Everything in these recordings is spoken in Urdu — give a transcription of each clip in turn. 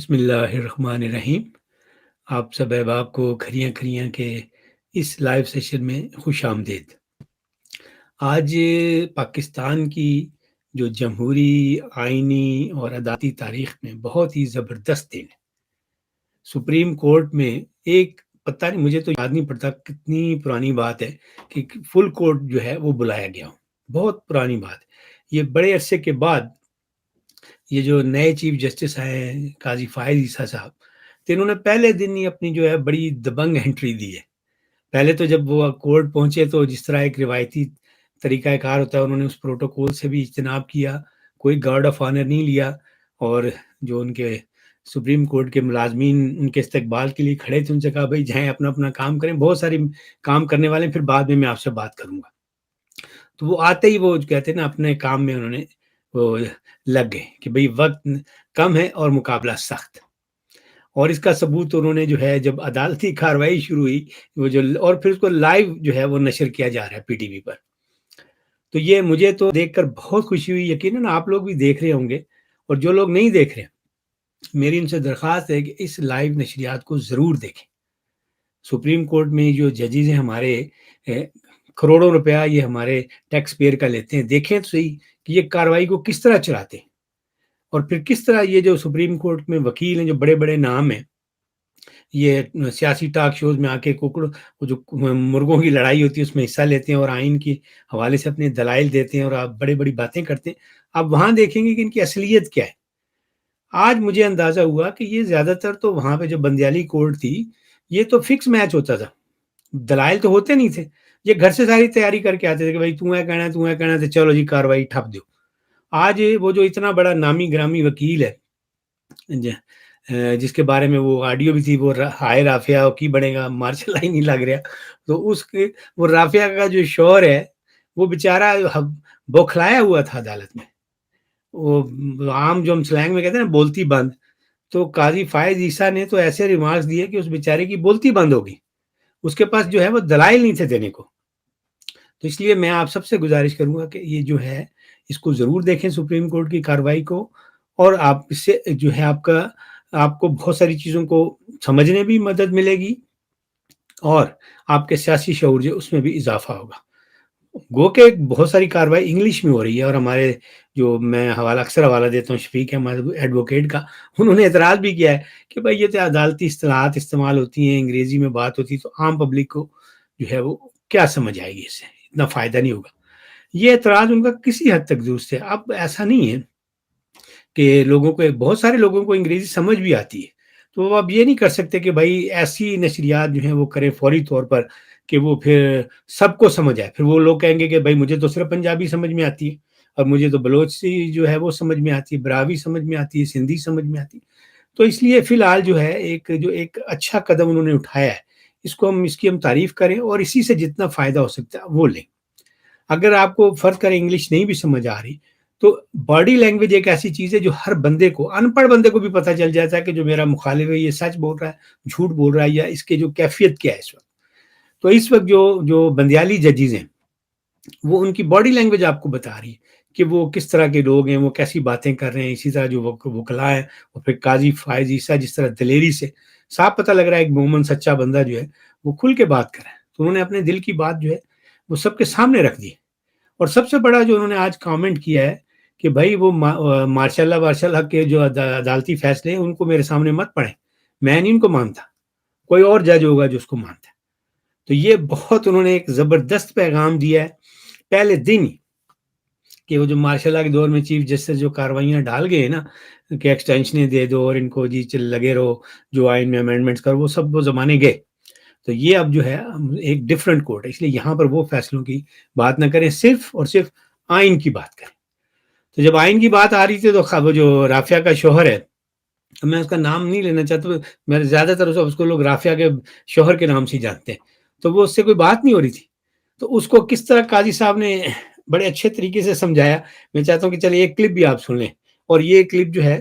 بسم اللہ الرحمن الرحیم۔ آپ سب احباب کو کھریاں کھریاں کے اس لائیو سیشن میں خوش آمدید۔ آج پاکستان کی جو جمہوری آئینی اور عدالتی تاریخ میں بہت ہی زبردست دن ہے۔ سپریم کورٹ میں ایک پتہ نہیں، مجھے تو یاد نہیں پڑتا کتنی پرانی بات ہے کہ فل کورٹ جو ہے وہ بلایا گیا ہوں۔ بہت پرانی بات ہے، یہ بڑے عرصے کے بعد یہ جو نئے چیف جسٹس آئے ہیں قاضی فائز عیسیٰ صاحب، تو انہوں نے پہلے دن ہی اپنی جو ہے بڑی دبنگ انٹری دی ہے۔ پہلے تو جب وہ کورٹ پہنچے تو جس طرح ایک روایتی طریقہ کار ہوتا ہے، انہوں نے اس پروٹوکول سے بھی اجتناب کیا، کوئی گارڈ آف آنر نہیں لیا، اور جو ان کے سپریم کورٹ کے ملازمین ان کے استقبال کے لیے کھڑے تھے ان سے کہا بھائی جائیں اپنا اپنا کام کریں، بہت ساری کام کرنے والے ہیں، پھر بعد میں آپ سے بات کروں گا۔ تو وہ آتے ہی وہ کہتے ہیں نا اپنے کام میں انہوں نے وہ لگ گئے کہ بھئی وقت کم ہے اور مقابلہ سخت۔ اور اس کا ثبوت انہوں نے جو ہے جب عدالتی کارروائی شروع ہوئی وہ جو، اور پھر اس کو لائیو جو ہے وہ نشر کیا جا رہا ہے پی ٹی وی پر، تو یہ مجھے تو دیکھ کر بہت خوشی ہوئی۔ یقیناً آپ لوگ بھی دیکھ رہے ہوں گے، اور جو لوگ نہیں دیکھ رہے میری ان سے درخواست ہے کہ اس لائیو نشریات کو ضرور دیکھیں۔ سپریم کورٹ میں جو ججز ہیں ہمارے، کروڑوں روپیہ یہ ہمارے ٹیکس پیئر کا لیتے ہیں، دیکھیں تو صحیح کہ یہ کارروائی کو کس طرح چلاتے ہیں، اور پھر کس طرح یہ جو سپریم کورٹ میں وکیل ہیں جو بڑے بڑے نام ہیں، یہ سیاسی ٹاک شوز میں آ کے جو مرغوں کی لڑائی ہوتی ہے اس میں حصہ لیتے ہیں اور آئین کے حوالے سے اپنے دلائل دیتے ہیں اور آپ بڑی بڑی باتیں کرتے ہیں۔ آپ وہاں دیکھیں گے کہ ان کی اصلیت کیا ہے۔ آج مجھے اندازہ ہوا کہ یہ زیادہ تر تو وہاں پہ جو بندیالی کورٹ تھی یہ تو فکس میچ ہوتا تھا، دلائل تو ہوتے نہیں تھے، یہ گھر سے ساری تیاری کر کے آتے تھے کہ بھائی تو ہے کہنا ہے تو چلو جی کاروائی ٹھپ دو۔ آج وہ جو اتنا بڑا نامی گرامی وکیل ہے جس کے بارے میں وہ آڈیو بھی تھی، وہ ہائے رافعہ کی بڑھے گا مارشل لاء نہیں لگ رہا، تو اس کے وہ رافعہ کا جو شوہر ہے وہ بیچارہ بوکھلایا ہوا تھا عدالت میں، وہ عام جو ہم سلینگ میں کہتے ہیں نا بولتی بند، تو قاضی فائز عیسیٰ نے تو ایسے ریمارکس دیے کہ اس بیچارے کی بولتی بند ہو گئی، اس کے پاس جو ہے وہ دلائل نہیں تھے دینے کو۔ تو اس لیے میں آپ سب سے گزارش کروں گا کہ یہ جو ہے اس کو ضرور دیکھیں سپریم کورٹ کی کارروائی کو، اور آپ اس سے جو ہے آپ کو بہت ساری چیزوں کو سمجھنے بھی مدد ملے گی، اور آپ کے سیاسی شعور جو اس میں بھی اضافہ ہوگا۔ گو کہ بہت ساری کارروائی انگلش میں ہو رہی ہے، اور ہمارے جو میں اکثر حوالہ دیتا ہوں شفیق احمد ایڈوکیٹ کا، انہوں نے اعتراض بھی کیا ہے کہ بھائی یہ تو عدالتی اصطلاحات استعمال ہوتی ہیں، انگریزی میں بات ہوتی ہے، تو عام پبلک کو جو ہے وہ کیا سمجھ آئے گی، اس سے اتنا فائدہ نہیں ہوگا۔ یہ اعتراض ان کا کسی حد تک درست ہے۔ اب ایسا نہیں ہے کہ بہت سارے لوگوں کو انگریزی سمجھ بھی آتی ہے، تو وہ اب یہ نہیں کر سکتے کہ بھائی ایسی نشریات جو ہیں وہ کریں فوری طور پر کہ وہ پھر سب کو سمجھ آئے۔ پھر وہ لوگ کہیں گے کہ بھائی مجھے تو صرف پنجابی سمجھ میں آتی ہے، اور مجھے تو بلوچی جو ہے وہ سمجھ میں آتی ہے، براوی سمجھ میں آتی ہے، سندھی سمجھ میں آتی ہے۔ تو اس لیے فی الحال جو ہے ایک اچھا قدم انہوں نے اٹھایا ہے، اس کی ہم تعریف کریں، اور اسی سے جتنا فائدہ ہو سکتا ہے وہ لیں۔ اگر آپ کو فرض کریں انگلش نہیں بھی سمجھ آ رہی، تو باڈی لینگویج ایک ایسی چیز ہے جو ہر بندے کو، ان پڑھ بندے کو بھی پتہ چل جاتا ہے کہ جو میرا مخالف ہے یہ سچ بول رہا ہے، جھوٹ بول رہا ہے، یا اس کے جو کیفیت کیا ہے اس وقت۔ تو اس وقت جو بندیالی ججز ہیں وہ ان کی باڈی لینگویج آپ کو بتا رہی ہے کہ وہ کس طرح کے لوگ ہیں، وہ کیسی باتیں کر رہے ہیں۔ اسی طرح جو وکلاء ہیں، اور پھر قاضی فائز عیسیٰ جس طرح دلیری سے صاف پتہ لگ رہا ہے ایک مومن سچا بندہ جو ہے وہ کھل کے بات کر رہا ہے، تو انہوں نے اپنے دل کی بات جو ہے وہ سب کے سامنے رکھ دی۔ اور سب سے بڑا جو انہوں نے آج کامنٹ کیا ہے کہ بھائی وہ ماشاء اللہ کے جو عدالتی فیصلے ہیں ان کو میرے سامنے مت پڑھیں، میں نہیں ان کو مانتا، کوئی اور جج ہوگا جو اس کو مانتا ہے۔ تو یہ بہت انہوں نے ایک زبردست پیغام دیا ہے پہلے دن ہی، کہ وہ جو مارشاء اللہ کے دور میں چیف جسٹس جو کاروائیاں ڈال گئے نا کہ ایکسٹینشنیں دے دو اور ان کو جی لگے رہو جو آئین میں امینڈمنٹس کرو، وہ سب وہ زمانے گئے۔ تو یہ اب جو ہے ایک ڈفرینٹ کورٹ ہے، اس لیے یہاں پر وہ فیصلوں کی بات نہ کریں، صرف اور صرف آئین کی بات کریں۔ تو جب آئین کی بات آ رہی تھی تو وہ جو رافعہ کا شوہر ہے، میں اس کا نام نہیں لینا چاہتا، میں زیادہ تر اس کو لوگ رافعہ کے شوہر کے نام سے جانتے ہیں، تو وہ اس سے کوئی بات نہیں ہو رہی تھی، تو اس کو کس طرح قاضی صاحب نے بڑے اچھے طریقے سے سمجھایا۔ میں چاہتا ہوں کہ چلے ایک کلپ بھی آپ سن لیں، اور یہ کلپ جو ہے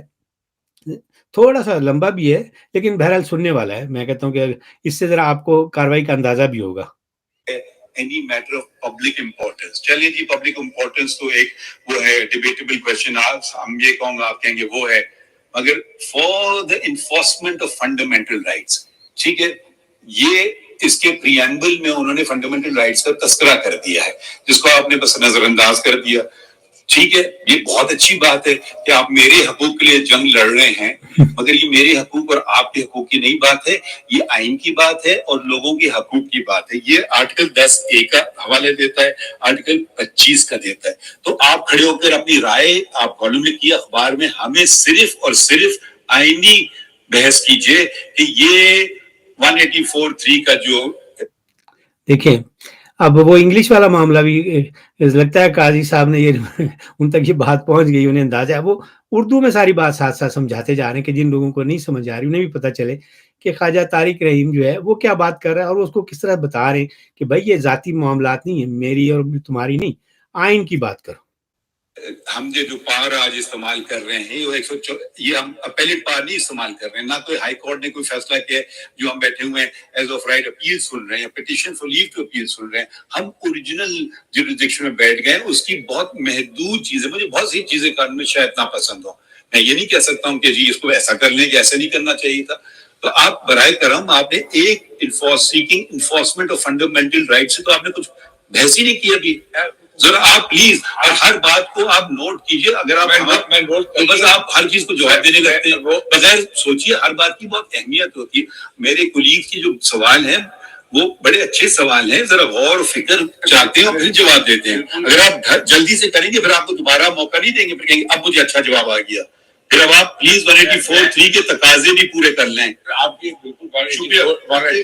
تھوڑا سا لمبا بھی ہے لیکن بہرحال سننے والا ہے۔ میں کہتا ہوں کہ اس سے ذرا آپ کو کاروائی کا اندازہ بھی ہوگا۔ any matter of public importance. چلیے جی پبلک امپورٹنس تو ایک وہ ہے ڈیبیٹیبل کویشچن، ہم یہ کہوں گا آپ کہیں گے وہ ہے، مگر for the enforcement of fundamental rights. ٹھیک ہے, یہ اس کے پریامبل میں انہوں نے فنڈامنٹل رائٹس کا تذکرہ کر دیا ہے, جس کو آپ نے بس نظر انداز کر دیا. ٹھیک ہے, یہ بہت اچھی بات ہے کہ آپ میرے حقوق کے لیے جنگ لڑ رہے ہیں, مگر یہ میرے حقوق اور آپ کے حقوق کی نہیں بات ہے, یہ آئین کی بات ہے اور لوگوں کے حقوق کی بات ہے. یہ آرٹیکل 10A کا حوالے دیتا ہے, آرٹیکل 25 کا دیتا ہے. تو آپ کھڑے ہو کر اپنی رائے آپ کالم لکھیے اخبار میں, ہمیں صرف اور صرف آئینی بحث کیجئے کہ یہ 184(3) کا جو دیکھیں اب وہ انگلش والا معاملہ بھی لگتا ہے قاضی صاحب نے یہ ان تک یہ بات پہنچ گئی, انہیں اندازہ ہے, وہ اردو میں ساری بات ساتھ ساتھ سمجھاتے جا رہے ہیں کہ جن لوگوں کو نہیں سمجھ آ رہی انہیں بھی پتہ چلے کہ خواجہ طارق رحیم جو ہے وہ کیا بات کر رہا ہے, اور اس کو کس طرح بتا رہے ہیں کہ بھائی یہ ذاتی معاملات نہیں ہیں, میری اور تمہاری نہیں, آئین کی بات کرو. ہم جو پاور آج استعمال کر رہے ہیں وہ یہ ہم اپیلیٹ پاور نہیں استعمال کر رہے ہیں, نہ کوئی ہائی کورٹ نے کوئی فیصلہ کیا جو ہم بیٹھے ہوئے ہیں ایز آف رائٹ اپیل سن رہے ہیں, petition for leave to appeal سن رہے ہیں. ہم اوریجنل جوریسڈکشن میں بیٹھ گئے, اس کی بہت محدود چیزیں, مجھے بہت سی چیزیں قانون میں شاید ناپسند ہوں, میں یہ نہیں کہہ سکتا ہوں کہ جی اس کو ایسا کر لیں کہ ایسا نہیں کرنا چاہیے تھا. تو آپ برائے کرم آپ نے ایک انفورسمنٹ آف فنڈامنٹل رائٹ سے تو آپ نے کچھ بحث ہی نہیں کی ابھی. ذرا آپ پلیز ہر بات کو آپ نوٹ کیجئے, اگر آپ بس آپ ہر چیز کو جواب دینے لگتے ہیں بغیر سوچیے, ہر بات کی بہت اہمیت ہوتی ہے. میرے کولیگ کی جو سوال ہیں وہ بڑے اچھے سوال ہیں, ذرا غور و فکر چاہتے ہیں اور پھر جواب دیتے ہیں. اگر آپ جلدی سے کریں گے پھر آپ کو دوبارہ موقع نہیں دیں گے, پھر کہیں گے اب مجھے اچھا جواب آ گیا. پھر اب آپ پلیز 184(3) کے تقاضے بھی پورے کر لیں. آپ کی شکریہ.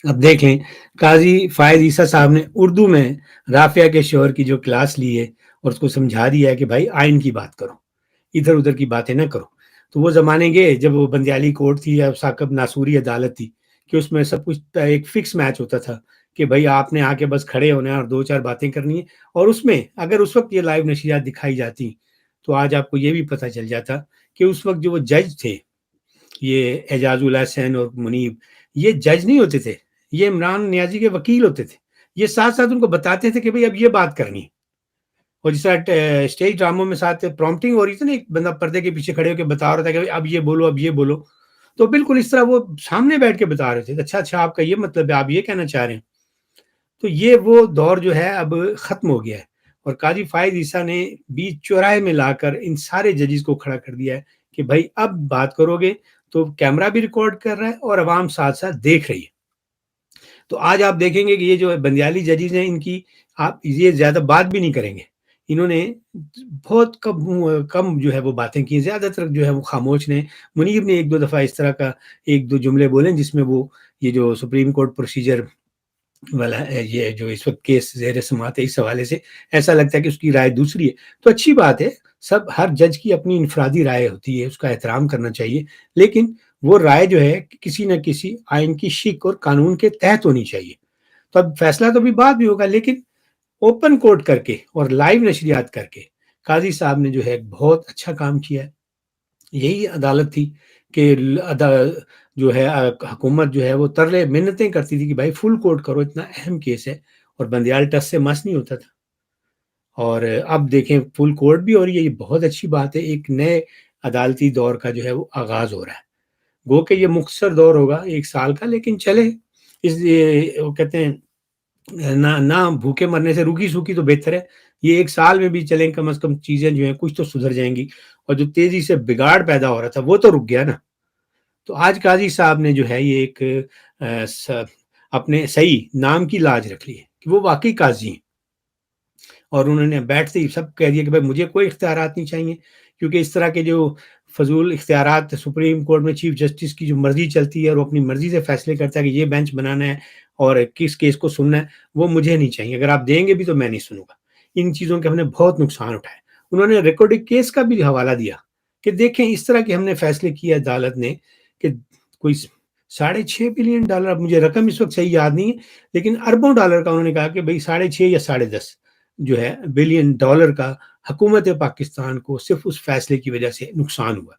اب دیکھ لیں قاضی فائز عیسیٰ صاحب نے اردو میں رافعہ کے شوہر کی جو کلاس لی ہے اور اس کو سمجھا دیا ہے کہ بھائی آئین کی بات کرو, ادھر ادھر کی باتیں نہ کرو. تو وہ زمانے گئے جب وہ بندیالی کورٹ تھی یا ثاقب ناصوری عدالت تھی کہ اس میں سب کچھ ایک فکس میچ ہوتا تھا کہ بھائی آپ نے آ کے بس کھڑے ہونا ہے اور دو چار باتیں کرنی ہیں, اور اس میں اگر اس وقت یہ لائیو نشریات دکھائی جاتی تو آج آپ کو یہ بھی پتہ چل جاتا کہ اس وقت جو وہ جج تھے, یہ اعجاز اللہ حسین اور منیب, یہ جج نہیں ہوتے تھے, یہ عمران نیازی کے وکیل ہوتے تھے. یہ ساتھ ساتھ ان کو بتاتے تھے کہ بھئی اب یہ بات کرنی ہے. اور جس طرح اسٹیج ڈراموں میں ساتھ پرومپٹنگ ہو رہی تھی نا, ایک بندہ پردے کے پیچھے کھڑے ہو کے بتا رہا تھا کہ اب یہ بولو اب یہ بولو, تو بالکل اس طرح وہ سامنے بیٹھ کے بتا رہے تھے, اچھا آپ کا یہ مطلب ہے, آپ یہ کہنا چاہ رہے ہیں. تو یہ وہ دور جو ہے اب ختم ہو گیا ہے, اور قاضی فائز عیسیٰ نے بیچ چوراہے میں لا کر ان سارے ججز کو کھڑا کر دیا ہے کہ بھائی اب بات کرو گے تو کیمرہ بھی ریکارڈ کر رہا ہے اور عوام ساتھ ساتھ دیکھ رہی ہے. تو آج آپ دیکھیں گے کہ یہ جو بندیالی ججز ہیں, ان کی آپ یہ زیادہ بات بھی نہیں کریں گے, انہوں نے بہت کم جو ہے وہ باتیں کی, زیادہ تر جو ہے وہ خاموش نے. منیب نے ایک دو دفعہ اس طرح کا ایک دو جملے بولے جس میں وہ یہ جو سپریم کورٹ پروسیجر والا ہے, یہ جو اس وقت کیس زیر سماعت ہے, اس حوالے سے ایسا لگتا ہے کہ اس کی رائے دوسری ہے. تو اچھی بات ہے, سب ہر جج کی اپنی انفرادی رائے ہوتی ہے, اس کا احترام کرنا چاہیے, لیکن وہ رائے جو ہے کسی نہ کسی آئین کی شک اور قانون کے تحت ہونی چاہیے. تو اب فیصلہ تو بھی بعد بھی ہوگا, لیکن اوپن کورٹ کر کے اور لائیو نشریات کر کے قاضی صاحب نے جو ہے بہت اچھا کام کیا ہے. یہی عدالت تھی کہ جو ہے حکومت جو ہے وہ ترلے منتیں کرتی تھی کہ بھائی فل کورٹ کرو, اتنا اہم کیس ہے, اور بندیال ٹس سے مس نہیں ہوتا تھا. اور اب دیکھیں فل کورٹ بھی ہو رہی ہے, یہ بہت اچھی بات ہے. ایک نئے عدالتی دور کا جو ہے وہ آغاز ہو رہا ہے. گو کہ یہ مختصر دور ہوگا 1 سال کا, لیکن چلے, اس وہ کہتے ہیں نہ بھوکے مرنے سے روکی سوکی تو بہتر ہے. یہ 1 سال میں بھی چلیں, کم از کم چیزیں جو ہیں کچھ تو سدھر جائیں گی, اور جو تیزی سے بگاڑ پیدا ہو رہا تھا وہ تو رک گیا نا. تو آج قاضی صاحب نے جو ہے یہ ایک اپنے صحیح نام کی لاج رکھ لی ہے کہ وہ واقعی قاضی ہیں, اور انہوں نے بیٹھتے ہی سب کہہ دیا کہ بھائی مجھے کوئی اختیارات نہیں چاہیے, کیونکہ اس طرح کے جو فضول اختیارات سپریم کورٹ میں چیف جسٹس کی جو مرضی چلتی ہے اور وہ اپنی مرضی سے فیصلے کرتا ہے کہ یہ بینچ بنانا ہے اور کس کیس کو سننا ہے, وہ مجھے نہیں چاہیے. اگر آپ دیں گے بھی تو میں نہیں سنوں گا. ان چیزوں کے ہم نے بہت نقصان اٹھائے. انہوں نے ریکارڈنگ کیس کا بھی حوالہ دیا کہ دیکھیں اس طرح کے ہم نے فیصلے کیے عدالت نے کہ کوئی $6.5 بلین, اب مجھے رقم اس وقت صحیح یاد نہیں ہے, لیکن اربوں ڈالر کا انہوں نے کہا کہ بھئی 6.5 یا 10.5 جو ہے بلین ڈالر کا حکومت پاکستان کو صرف اس فیصلے کی وجہ سے نقصان ہوا.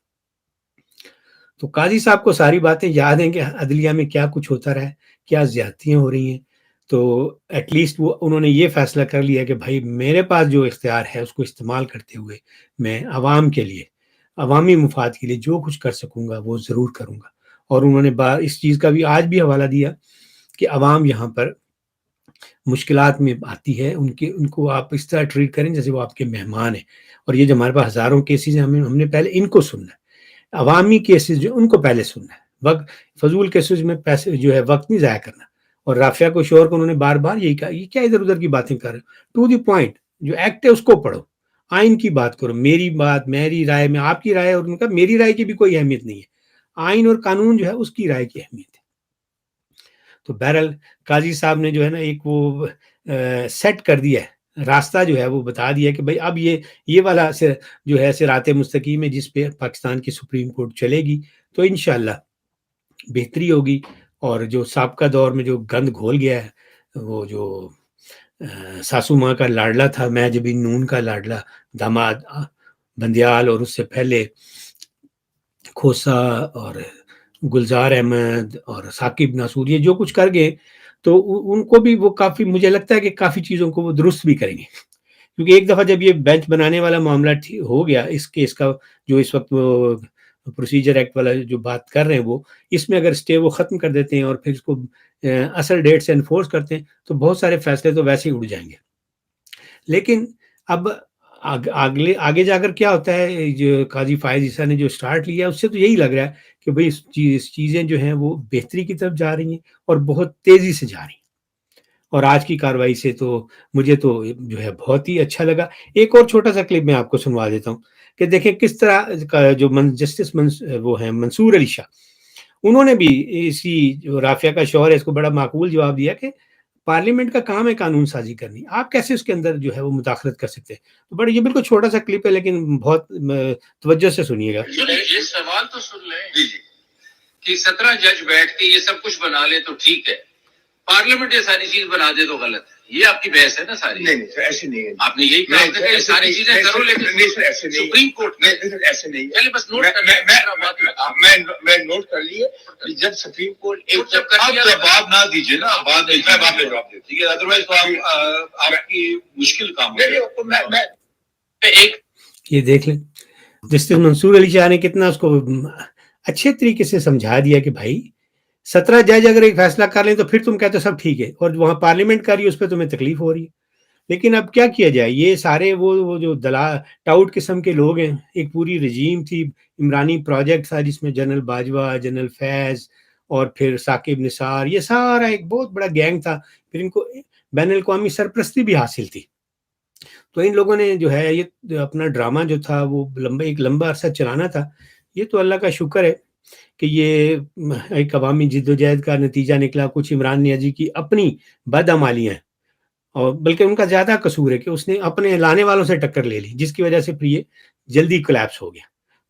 تو قاضی صاحب کو ساری باتیں یاد ہیں کہ عدلیہ میں کیا کچھ ہوتا رہا ہے, کیا زیادتیاں ہو رہی ہیں. تو ایٹ لیسٹ وہ انہوں نے یہ فیصلہ کر لیا کہ بھائی میرے پاس جو اختیار ہے اس کو استعمال کرتے ہوئے میں عوام کے لیے عوامی مفاد کے لیے جو کچھ کر سکوں گا وہ ضرور کروں گا. اور انہوں نے اس چیز کا بھی آج بھی حوالہ دیا کہ عوام یہاں پر مشکلات میں آتی ہے، ان کو آپ اس طرح ٹریٹ کریں جیسے وہ آپ کے مہمان ہیں. اور یہ جو ہمارے پاس ہزاروں کیسز ہیں، ہم نے پہلے ان کو سننا ہے، عوامی کیسز جو ان کو پہلے سننا ہے. وقت فضول کیسز میں پیسے جو ہے وقت نہیں ضائع کرنا. اور رافعہ کو شور کو انہوں نے بار بار یہی کہا، یہ کیا ادھر ادھر کی باتیں کر رہے ہیں، ٹو دی پوائنٹ، جو ایکٹ ہے اس کو پڑھو، آئین کی بات کرو، میری بات میری رائے میں آپ کی رائے، اور ان کا میری رائے کی بھی کوئی اہمیت نہیں ہے، آئین اور قانون جو ہے اس کی رائے کی اہمیت ہے. تو بہرحال قاضی صاحب نے جو ہے نا ایک وہ سیٹ کر دیا ہے، راستہ جو ہے وہ بتا دیا کہ بھائی اب یہ والا جو ہے صراط مستقیم ہے جس پہ پاکستان کی سپریم کورٹ چلے گی تو انشاءاللہ بہتری ہوگی. اور جو سابقہ دور میں جو گند گھول گیا ہے، وہ جو ساسو ماں کا لاڈلا تھا، میں جبھی نون کا لاڈلا داماد بندیال، اور اس سے پہلے کھوسا اور گلزار احمد اور ثاقب ناصور، یہ جو کچھ کر گئے تو ان کو بھی وہ کافی، مجھے لگتا ہے کہ کافی چیزوں کو وہ درست بھی کریں گے. کیونکہ ایک دفعہ جب یہ بینچ بنانے والا معاملہ ہو گیا، اس کیس کا جو اس وقت وہ پروسیجر ایکٹ والا جو بات کر رہے ہیں، وہ اس میں اگر اسٹے وہ ختم کر دیتے ہیں اور پھر اس کو اصل ڈیٹ سے انفورس کرتے ہیں تو بہت سارے فیصلے تو ویسے ہی اڑ جائیں گے. لیکن اب آگے جا کر کیا ہوتا ہے، جو قاضی فائز عیسیٰ نے جو سٹارٹ لیا اس سے تو یہی لگ رہا ہے کہ بھئی چیزیں جو ہیں وہ بہتری کی طرف جا رہی ہیں اور بہت تیزی سے جا رہی ہیں. اور آج کی کاروائی سے تو مجھے تو جو ہے بہت ہی اچھا لگا. ایک اور چھوٹا سا کلپ میں آپ کو سنوا دیتا ہوں کہ دیکھیں کس طرح جو جسٹس وہ ہیں منصور علی شاہ، انہوں نے بھی اسی جو رافعہ کا شوہر ہے اس کو بڑا معقول جواب دیا کہ پارلیمنٹ کا کام ہے قانون سازی کرنی، آپ کیسے اس کے اندر جو ہے وہ مداخلت کر سکتے ہیں. تو بڑا یہ بالکل چھوٹا سا کلپ ہے لیکن بہت توجہ سے سنیے گا. یہ سوال تو سن لیں کہ 17 جج بیٹھ کے یہ سب کچھ بنا لے تو ٹھیک ہے، پارلیمنٹ یہ ساری چیز بنا دے تو غلط ہے. یہ آپ کی بحث ہے نا ساری؟ نہیں سر، ایسے نہیں ہے. آپ نے یہی کہا کہ یہ ساری چیزیں کرو، لیکن سپریم کورٹ میں ایسے نہیں ہے. بس نوٹ میں نوٹ کر لیے، جب سپریم کورٹ جواب نہ دیجیے نا، بعد میں میں بعد میں جواب دے ٹھیک ہے، ادروائز تو آپ کی مشکل کام ہے. یہ دیکھ لیں جسٹس منصور علی شاہ نے کتنا اس کو اچھے طریقے سے سمجھا دیا کہ بھائی 17 جج اگر ایک فیصلہ کر لیں تو پھر تم کہتے ہو سب ٹھیک ہے، اور وہاں پارلیمنٹ کر رہی ہے اس پہ تمہیں تکلیف ہو رہی ہے. لیکن اب کیا کیا جائے، یہ سارے وہ جو ٹاؤٹ قسم کے لوگ ہیں، ایک پوری رجیم تھی، عمرانی پروجیکٹ تھا جس میں جنرل باجوہ، جنرل فیض اور پھر ثاقب نثار، یہ سارا ایک بہت بڑا گینگ تھا. پھر ان کو بین الاقوامی سرپرستی بھی حاصل تھی. تو ان لوگوں نے جو ہے یہ اپنا ڈرامہ جو تھا وہ ایک لمبا عرصہ چلانا تھا. یہ تو اللہ کا شکر ہے کہ یہ ایک عوامی جد و جہد کا نتیجہ نکلا. کچھ عمران نیازی کی اپنی بدعمالیاں ہیں، اور بلکہ ان کا زیادہ قصور ہے کہ اس نے اپنے لانے والوں سے ٹکر لے لی، جس کی وجہ سے پھر یہ جلدی کولیپس ہو گیا.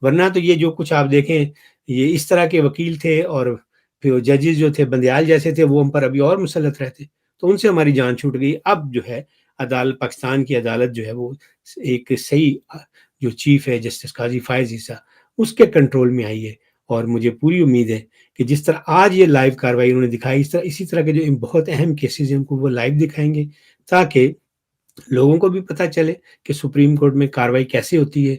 ورنہ تو یہ جو کچھ آپ دیکھیں، یہ اس طرح کے وکیل تھے اور پھر ججز جو تھے بندیال جیسے تھے، وہ ہم پر ابھی اور مسلط رہتے، تو ان سے ہماری جان چھوٹ گئی. اب جو ہے عدالت، پاکستان کی عدالت جو ہے وہ ایک صحیح جو چیف ہے جسٹس قاضی فائز عیسیٰ، اس کے کنٹرول میں آئی ہے. اور مجھے پوری امید ہے کہ جس طرح آج یہ لائیو کاروائی انہوں نے دکھائی، اسی طرح کے جو بہت اہم کیسز ہیں ان کو وہ لائیو دکھائیں گے، تاکہ لوگوں کو بھی پتہ چلے کہ سپریم کورٹ میں کاروائی کیسے ہوتی ہے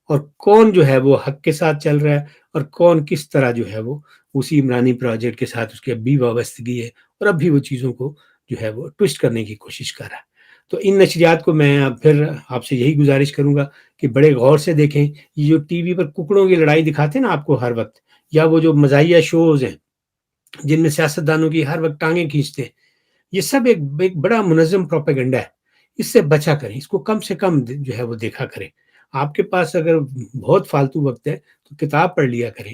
اور کون جو ہے وہ حق کے ساتھ چل رہا ہے اور کون کس طرح جو ہے وہ اسی عمرانی پروجیکٹ کے ساتھ اس کی اب بھی وابستگی ہے اور اب بھی وہ چیزوں کو جو ہے وہ ٹوسٹ کرنے کی کوشش کر رہا ہے. تو ان نشریات کو میں پھر آپ سے یہی گزارش کروں گا کہ بڑے غور سے دیکھیں. یہ جو ٹی وی پر ککڑوں کی لڑائی دکھاتے ہیں نا آپ کو ہر وقت، یا وہ جو مزاحیہ شوز ہیں جن میں سیاستدانوں کی ہر وقت ٹانگیں کھینچتے ہیں، یہ سب ایک بڑا منظم پروپیگنڈا ہے. اس سے بچا کریں، اس کو کم سے کم جو ہے وہ دیکھا کریں. آپ کے پاس اگر بہت فالتو وقت ہے تو کتاب پڑھ لیا کریں.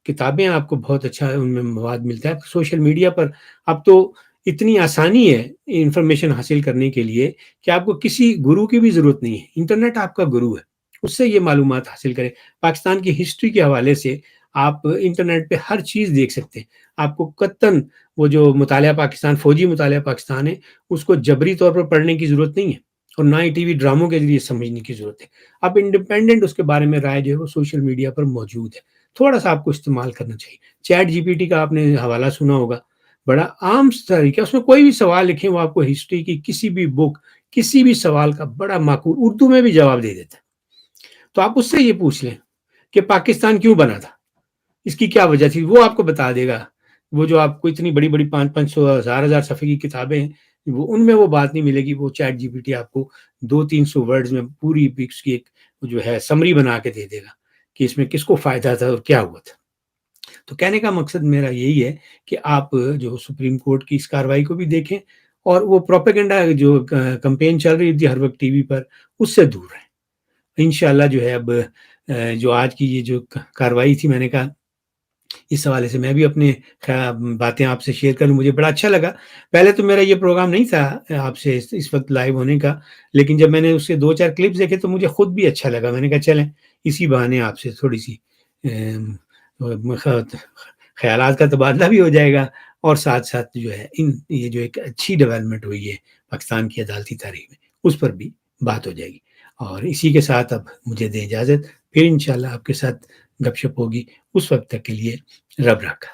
کتابیں آپ کو بہت اچھا ان میں مواد ملتا ہے. سوشل میڈیا پر اب تو اتنی آسانی ہے انفارمیشن حاصل کرنے کے لیے کہ آپ کو کسی گرو کی بھی ضرورت نہیں ہے. انٹرنیٹ آپ کا گرو ہے، اس سے یہ معلومات حاصل کریں. پاکستان کی ہسٹری کے حوالے سے آپ انٹرنیٹ پہ ہر چیز دیکھ سکتے ہیں. آپ کو قطعاً وہ جو مطالعہ پاکستان، فوجی مطالعہ پاکستان ہے، اس کو جبری طور پر پڑھنے کی ضرورت نہیں ہے، اور نہ ہی ٹی وی ڈراموں کے ذریعے سمجھنے کی ضرورت ہے. آپ انڈیپینڈنٹ اس کے بارے میں رائے جو ہے وہ سوشل میڈیا پر موجود ہے. تھوڑا سا آپ کو استعمال کرنا چاہیے. چیٹ جی پی ٹی کا آپ نے حوالہ سنا ہوگا، بڑا عام طریقہ، اس میں کوئی بھی سوال لکھیں وہ آپ کو ہسٹری کی کسی بھی بک، کسی بھی سوال کا بڑا معقول اردو میں بھی جواب دے دیتا ہے. تو آپ اس سے یہ پوچھ لیں کہ پاکستان کیوں بنا تھا، اس کی کیا وجہ تھی، وہ آپ کو بتا دے گا. وہ جو آپ کو اتنی بڑی بڑی 500 1000 صفحے کی کتابیں ہیں، وہ ان میں وہ بات نہیں ملے گی. وہ چیٹ جی پی ٹی آپ کو 200-300 ورڈز میں پوری پکس کی ایک جو ہے سمری بنا کے دے دے گا کہ اس میں کس کو فائدہ تھا اور کیا ہوا تھا. تو کہنے کا مقصد میرا یہی ہے کہ آپ جو سپریم کورٹ کی اس کاروائی کو بھی دیکھیں، اور وہ پروپیگنڈا جو کمپین چل رہی تھی ہر وقت ٹی وی پر، اس سے دور رہیں. انشاءاللہ جو ہے اب جو آج کی یہ جو کاروائی تھی، میں نے کہا اس حوالے سے میں بھی اپنے باتیں آپ سے شیئر کروں. مجھے بڑا اچھا لگا. پہلے تو میرا یہ پروگرام نہیں تھا آپ سے اس وقت لائیو ہونے کا، لیکن جب میں نے اس کے 2-4 کلپس دیکھے تو مجھے خود بھی اچھا لگا. میں نے کہا چلیں اسی بہانے آپ سے تھوڑی سی خیالات کا تبادلہ بھی ہو جائے گا، اور ساتھ ساتھ جو ہے یہ جو ایک اچھی ڈیولپمنٹ ہوئی ہے پاکستان کی عدالتی تاریخ میں، اس پر بھی بات ہو جائے گی. اور اسی کے ساتھ اب مجھے دیں اجازت، پھر انشاءاللہ آپ کے ساتھ گپ شپ ہوگی. اس وقت تک کے لیے رب رکھا.